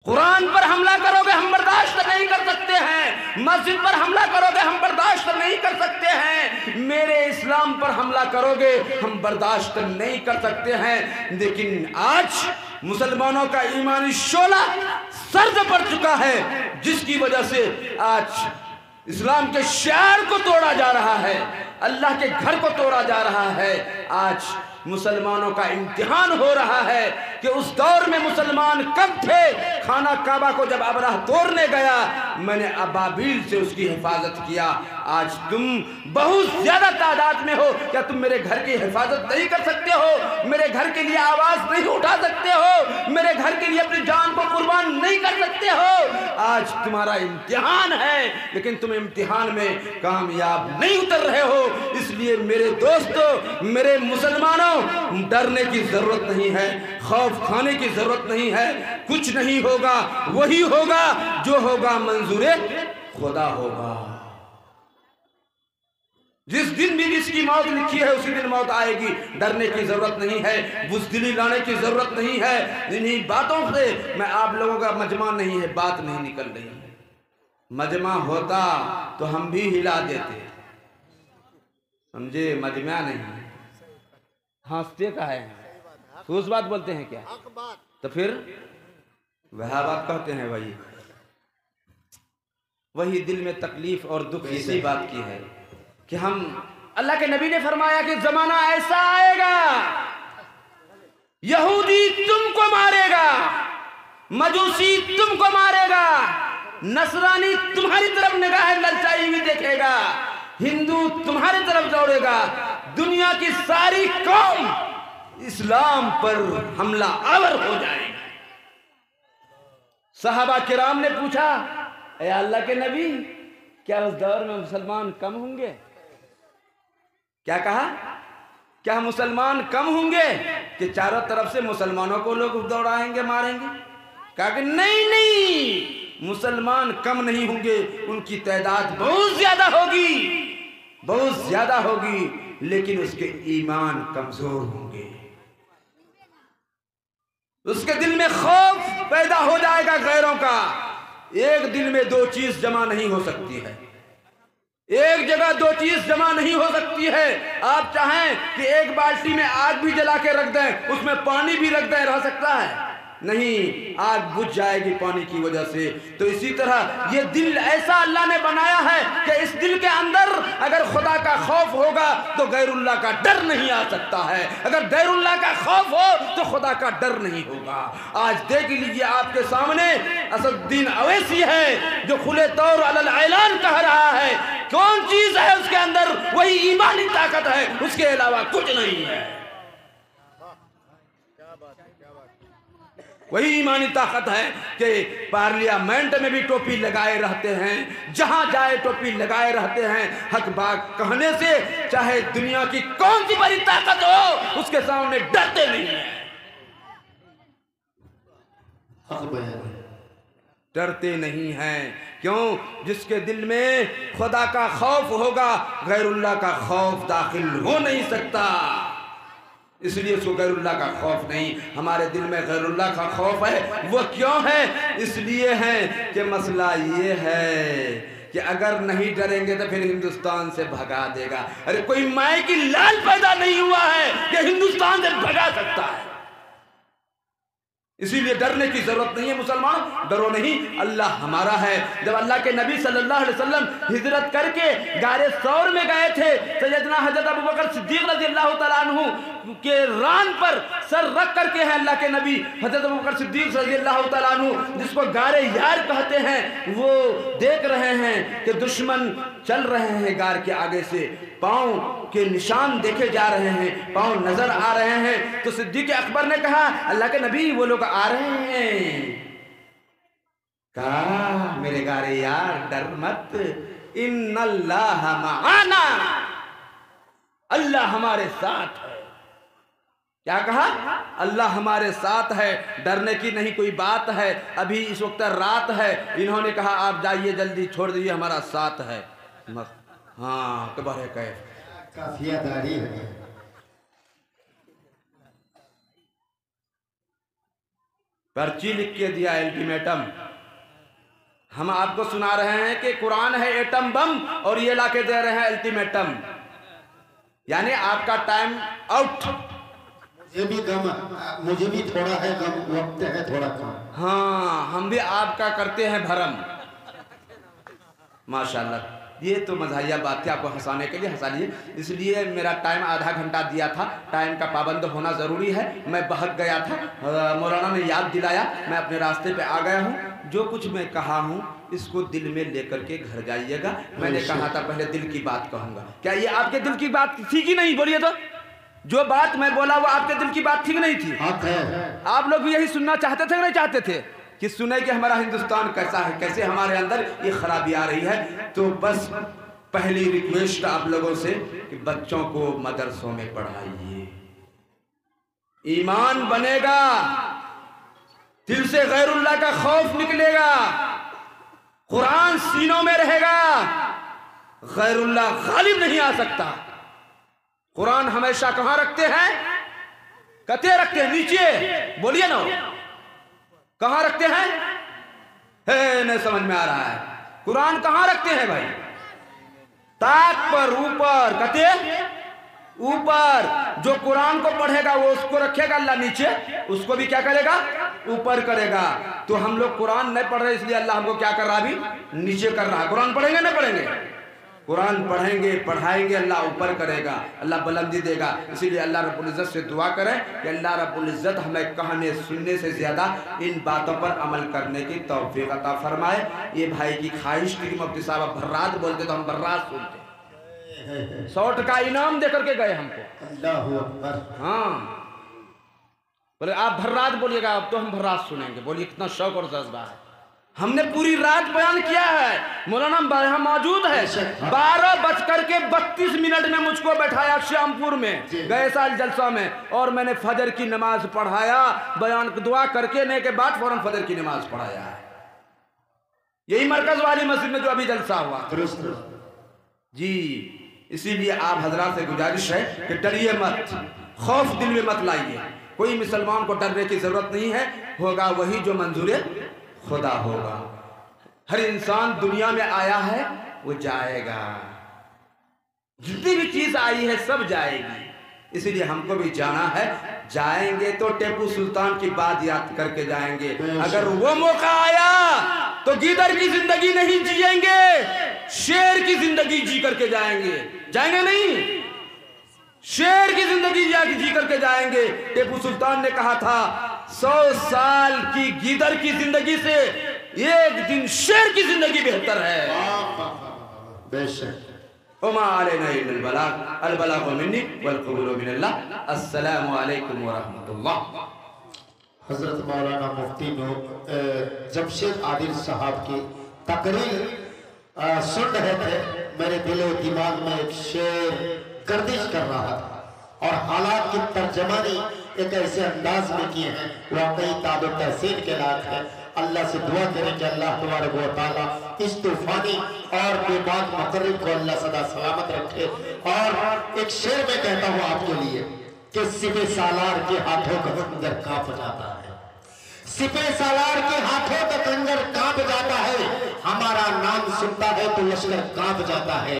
कुरान पर हमला करोगे हम बर्दाश्त नहीं कर सकते हैं, मस्जिद पर हमला करोगे हम बर्दाश्त नहीं कर सकते हैं, मेरे इस्लाम पर हमला करोगे हम बर्दाश्त नहीं कर सकते हैं। लेकिन आज मुसलमानों का ईमानी शोला सर्द पड़ चुका है, जिसकी वजह से आज इस्लाम के शिआर को तोड़ा जा रहा है, अल्लाह के घर को तोड़ा जा रहा है। आज मुसलमानों का इम्तिहान हो रहा है कि उस दौर में मुसलमान कब थे। खाना काबा को जब अबरह तोड़ने गया, मैंने अबाबील से उसकी हिफाजत किया। आज तुम बहुत ज्यादा तादाद में हो, क्या तुम मेरे घर की हिफाजत नहीं कर सकते हो? मेरे घर के लिए आवाज नहीं उठा सकते हो? मेरे घर के लिए अपनी जान को कुर्बान नहीं कर सकते हो? आज तुम्हारा इम्तिहान है, लेकिन तुम इम्तिहान में कामयाब नहीं उतर रहे हो। इसलिए मेरे दोस्तों, मेरे मुसलमानों, डरने की जरूरत नहीं है, खौफ खाने की जरूरत नहीं है। कुछ नहीं होगा, वही होगा जो होगा मंजूरे खुदा होगा। जिस दिन भी जिसकी मौत लिखी है उसी दिन मौत आएगी। डरने की जरूरत नहीं है, बुज़दिली लाने की जरूरत नहीं है। इन्हीं बातों से मैं आप लोगों का मजमा नहीं है, बात नहीं निकल रही है। मजमा होता तो हम भी हिला देते, समझे? मजमा नहीं, हंसते का है, ठोस बात बोलते हैं क्या? तो फिर वह बात कहते हैं, वही दिल में तकलीफ और दुख इसी बात की है कि हम, अल्लाह के नबी ने फरमाया कि जमाना ऐसा आएगा, यहूदी तुमको मारेगा, मजूसी तुमको मारेगा, नसरानी तुम्हारी तरफ निगाह ललचाई हुई देखेगा, हिंदू तुम्हारी तरफ दौड़ेगा, दुनिया की सारी कौम इस्लाम पर हमला आवर हो जाएगी। सहाबा किराम ने पूछा, ए अल्लाह के नबी, क्या उस दौर में मुसलमान कम होंगे? क्या कहा? क्या मुसलमान कम होंगे कि चारों तरफ से मुसलमानों को लोग दौड़ाएंगे, मारेंगे? कहा कि नहीं नहीं, मुसलमान कम नहीं होंगे, उनकी तादाद बहुत ज्यादा होगी, बहुत ज्यादा होगी, लेकिन उसके ईमान कमजोर होंगे। उसके दिल में खौफ पैदा हो जाएगा गैरों का। एक दिल में दो चीज जमा नहीं हो सकती है, एक जगह दो चीज जमा नहीं हो सकती है। आप चाहें कि एक बाल्टी में आग भी जला के रख दें, उसमें पानी भी रख दें, रह सकता है? नहीं, आग बुझ जाएगी पानी की वजह से। तो इसी तरह ये दिल ऐसा अल्लाह ने बनाया है कि इस दिल के अंदर अगर खुदा का खौफ होगा तो गैरुल्लाह का डर नहीं आ सकता है, अगर गैरुल्लाह का खौफ हो तो खुदा का डर नहीं होगा। आज देख लीजिए, आपके सामने असदुद्दीन अवैसी है जो खुले तौर अलल ऐलान कह रहा है। कौन चीज है उसके अंदर? वही ईमानी ताकत है, उसके अलावा कुछ नहीं है। वही ईमानी ताकत है कि पार्लियामेंट में भी टोपी लगाए रहते हैं, जहां जाए टोपी लगाए रहते हैं। हक बात कहने से चाहे दुनिया की कौन सी बड़ी ताकत हो, उसके सामने डरते नहीं है, डरते नहीं हैं। क्यों? जिसके दिल में खुदा का खौफ होगा, गैरुल्लाह का खौफ दाखिल हो नहीं सकता। इसलिए उसको गैरुल्लाह का खौफ नहीं। हमारे दिल में गैरुल्लाह का खौफ है। वो क्यों है? इसलिए है कि मसला ये है कि अगर नहीं डरेंगे तो फिर हिंदुस्तान से भगा देगा। अरे कोई माए की लाल पैदा नहीं हुआ है कि हिंदुस्तान से भगा सकता है। इसीलिए डरने की जरूरत नहीं है। मुसलमान डरो नहीं, अल्लाह हमारा है। जब अल्लाह के नबी सल्लल्लाहु अलैहि वसल्लम हिजरत करके गारे सौर में गए थे, सैयदना हजरत अबू बकर सिद्दीक रज़ियल्लाहु तआला अन्हु के रान पर सर रख करके हैं अल्लाह के नबी हजरत अबू बकर सिद्दीक रज़ियल्लाहु तआला अन्हु, जिसको गारे यार कहते हैं, वो देख रहे हैं कि दुश्मन चल रहे हैं गार के आगे से, पांव के निशान देखे जा रहे हैं, पांव नजर आ रहे हैं। तो सिद्दीक अकबर ने कहा, अल्लाह के नबी वो लोग आ रहे हैं। कहा, मेरे गारे यार डर मत, इन्नल्लाह मआना, अल्लाह हमारे साथ है। क्या कहा? अल्लाह हमारे साथ है, डरने की नहीं कोई बात है। अभी इस वक्त रात है, इन्होंने कहा आप जाइए जल्दी, छोड़ दीजिए, हमारा साथ है। हाँ, तो बड़े कैफ काफिया दाढ़ी है। पर्ची लिख के दिया अल्टीमेटम। हम आपको सुना रहे हैं कि कुरान है एटम बम और ये लाके दे रहे हैं अल्टीमेटम, यानी आपका टाइम आउट। मुझे भी थोड़ा है गम, वक्त है थोड़ा कम। हाँ, हम भी आपका करते हैं भरम। माशाल्लाह, ये तो मज़ाहिया बात थी, आपको हंसाने के लिए हंसा लिए, इसलिए मेरा टाइम आधा घंटा दिया था। टाइम का पाबंद होना ज़रूरी है। मैं बहक गया था, मौलाना ने याद दिलाया, मैं अपने रास्ते पे आ गया हूँ। जो कुछ मैं कहा हूँ इसको दिल में लेकर के घर जाइएगा। मैंने कहा था पहले दिल की बात कहूँगा। क्या ये आपके दिल की बात थी कि नहीं? बोलिए तो। जो बात मैं बोला वो आपके दिल की बात थी कि नहीं थी? आप लोग भी यही सुनना चाहते थे कि नहीं चाहते थे कि सुने कि हमारा हिंदुस्तान कैसा है, कैसे हमारे अंदर ये खराबी आ रही है? तो बस पहली रिक्वेस्ट आप लोगों से कि बच्चों को मदरसों में पढ़ाइए। ईमान बनेगा, दिल से गैरुल्लाह का खौफ निकलेगा, कुरान सीनों में रहेगा, गैरुल्लाह गालिब नहीं आ सकता। कुरान हमेशा कहां रखते हैं? कते रखते हैं? नीचे। बोलिए ना, कहां रखते हैं? नहीं समझ में आ रहा है। कुरान कहां रखते हैं भाई? ताक पर, ऊपर। कते ऊपर। जो कुरान को पढ़ेगा वो उसको रखेगा अल्लाह नीचे, उसको भी क्या करेगा? ऊपर करेगा। तो हम लोग कुरान नहीं पढ़ रहे, इसलिए अल्लाह हमको क्या कर रहा है? अभी नीचे कर रहा है। कुरान पढ़ेंगे ना पढ़ेंगे? कुरान पढ़ेंगे, पढ़ाएंगे, अल्लाह ऊपर करेगा, अल्लाह बुलंदी देगा। इसीलिए अल्लाह रब्बुल इज़्ज़त से दुआ करें कि अल्लाह रब्बुल इज़्ज़त हमें कहने सुनने से ज़्यादा इन बातों पर अमल करने की तौफीक अता फरमाए। ये भाई की ख्वाहिश थी कि मुफ्ती साहब भर्रात बोलते तो हम भर्रात सुनते। 100 का इनाम दे करके गए हमको। अल्लाहु अकबर। हाँ, बोले आप भर्रात बोलिएगा, अब तो हम भर्रात सुनेंगे। बोलिए कितना शौक और जज्बा है। हमने पूरी रात बयान किया है, मौलाना यहाँ मौजूद है। 12:32 में मुझको बैठाया श्यामपुर में, गए साल जलसा में, और मैंने फजर की नमाज पढ़ाया। बयान दुआ करके ने के बाद फौरन फजर की नमाज पढ़ाया है। यही मरकज वाली मस्जिद में जो अभी जलसा हुआ जी। इसीलिए आप हजरात से गुजारिश है कि डरिए मत, खौफ दिल में मत लाइए। कोई मुसलमान को डरने की जरूरत नहीं है, होगा वही जो मंजूर खुदा होगा। हर इंसान दुनिया में आया है वो जाएगा, जितनी भी चीज आई है सब जाएगी। इसलिए हमको भी जाना है। जाएंगे तो टीपू सुल्तान की बात याद करके जाएंगे। अगर वो मौका आया तो गीदड़ की जिंदगी नहीं जिएंगे, शेर की जिंदगी जी करके जाएंगे। जाएंगे नहीं, शेर की जिंदगी जी करके जाएंगे। टीपू सुल्तान ने कहा था 100 साल की गीदड़ की जिंदगी से एक दिन शेर की जिंदगी बेहतर है। बेशक। हजरत मौलाना मुफ्ती जमशेद आदिल साहब की तकरीर सुन रहे थे। मेरे दिल और दिमाग में एक शेर गर्दिश कर रहा था और हालात की तर्जमानी एक ऐसे अंदाज में किए हैं, वाकई ताबे तहसीन के लायक है। अल्लाह से दुआ करें कि अल्लाह तबारक व तआला इस तूफानी और बेबाक मुकर्रिब को अल्लाह सदा सलामत रखे। और एक शेर में कहता हूँ आपके लिए कि सिपे सालार के हाथों का खंजर कांप जाता है, सिपे सालार के हाथों का खंजर कांप जाता है। हमारा नाम सुनता है तो लश्कर कांप जाता है।